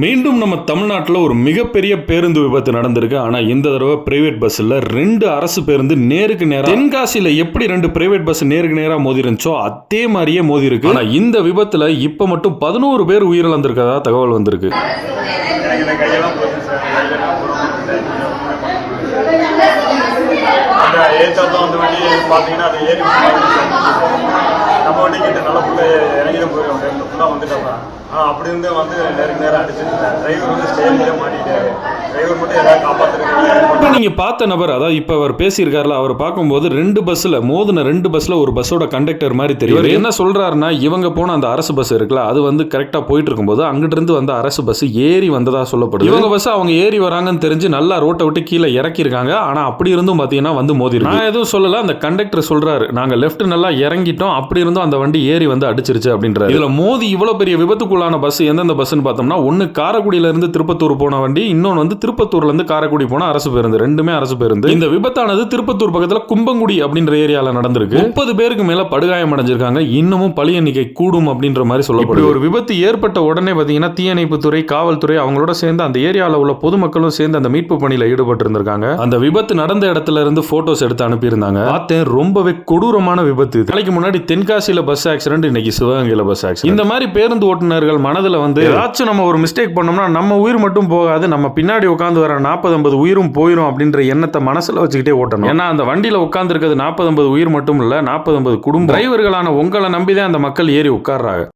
மீண்டும் நம்ம தமிழ்நாட்டில் ஒரு மிகப்பெரிய பேருந்து விபத்து நடந்திருக்கு. ஆனால் இந்த தடவை பிரைவேட் பஸ்ஸில் 2 அரசு பேருந்து நேருக்கு நேராக, தென்காசியில் எப்படி 2 பிரைவேட் பஸ் நேருக்கு நேராக மோதி இருந்துச்சோ அதே மாதிரியே மோதி இருக்கு. ஆனால் இந்த விபத்தில் இப்போ மட்டும் 11 பேர் உயிரிழந்திருக்கதா தகவல் வந்திருக்கு. நம்ம வண்டிக்கிட்ட நல்ல ஃபுல்லாக இறங்கி தான் போயிடும். ஃபுல்லாக வந்துட்டோம். அப்படி இருந்து நேருக்கு நேரம் அடிச்சுட்டு டிரைவர் ஸ்டேஜிலே மாட்டிட்டாரு. டிரைவர் மட்டும் ஏதாவது காப்பாற்றுறீங்க. இப்போ நீங்கள் பார்த்த நபர், அதாவது இப்போ அவர் பேசியிருக்காருல, அவர் பார்க்கும்போது 2 பஸ்ஸில் மோதின 2 பஸ்ஸில் ஒரு பஸ்ஸோட கண்டக்டர் மாதிரி தெரியும். என்ன சொல்றாருன்னா, இவங்க போன அந்த அரசு பஸ் இருக்குல்ல, அது கரெக்டாக போயிட்டு இருக்கும்போது அங்கிட்டு இருந்து வந்த அரசு பஸ் ஏறி வந்ததா சொல்லப்படுது. இவங்க பஸ் அவங்க ஏறி வராங்கன்னு தெரிஞ்சு நல்லா ரோட்டை விட்டு கீழே இறக்கிருக்காங்க. ஆனால் அப்படி இருந்தும் பார்த்தீங்கன்னா மோதி. நான் எதுவும் சொல்லல, அந்த கண்டக்டர் சொல்றாரு, நாங்கள் லெஃப்ட் நல்லா இறங்கிட்டோம், அப்படி இருந்தும் அந்த வண்டி ஏறி அடிச்சிருச்சு அப்படின்றாரு. இதுல மோதி இவ்வளவு பெரிய விபத்துக்குள்ளான பஸ் எந்தெந்த பஸ்ன்னு பார்த்தோம்னா, ஒன்னு காரைக்குடியில இருந்து திருப்பத்தூர் போன வண்டி, இன்னொன்னு திருப்பத்தூர்ல இருந்து காரைக்குடி போன அரசு பேருந்து. ரெண்டுமே அரசு பேருந்து. இந்த விபத்தானது திருப்பத்தூர் பக்கத்துல கும்பங்குடி அப்படின்ற ஏரியால நடந்திருக்கு. 30 பேருக்கு மேல படுகாயம் அடைஞ்சிருக்காங்க. இன்னமும் பலி எண்ணிக்கை கூடும் அப்படின்ற மாதிரி சொல்லப்படுது. ஒரு விபத்து ஏற்பட்ட உடனே பாத்தீங்கன்னா தீயணைப்பு துறை, காவல்துறை அவங்களோட சேர்ந்து அந்த ஏரியால உள்ள பொதுமக்களும் சேர்ந்து அந்த மீட்பு பணியில ஈடுபட்டு இருந்திருக்காங்க. அந்த விபத்து நடந்த இடத்துல இருந்து போட்டோஸ் எடுத்து அனுப்பியிருந்தாங்க. பார்த்தேன், ரொம்பவே கொடூரமான விபத்து. நாளைக்கு முன்னாடி தென்காசியில பஸ் ஆக்சிடென்ட், இன்னைக்கு சிவகங்கையில பஸ் ஆக்சிடென்ட். இந்த மாதிரி பேருந்து ஓட்டுநர்கள் மனதுல ஏதாச்சும் நம்ம ஒரு மிஸ்டேக் பண்ணோம்னா நம்ம உயிர் மட்டும் போகாது, நம்ம பின்னாடி உட்கார்ந்து வர 40-50 உயிரும் போயிடும் அப்படின்ற எண்ணத்தை மனசுல வச்சுக்கிட்டே ஓட்டணும். ஏன்னா அந்த வண்டியில உட்கார்ந்து இருக்கிறது 40-50 உயிர் மட்டும் இல்ல, 40-50 குடும்ப டிரைவர்களான உங்களை நம்பிதான் அந்த மக்கள் ஏறி உட்கார்றாங்க.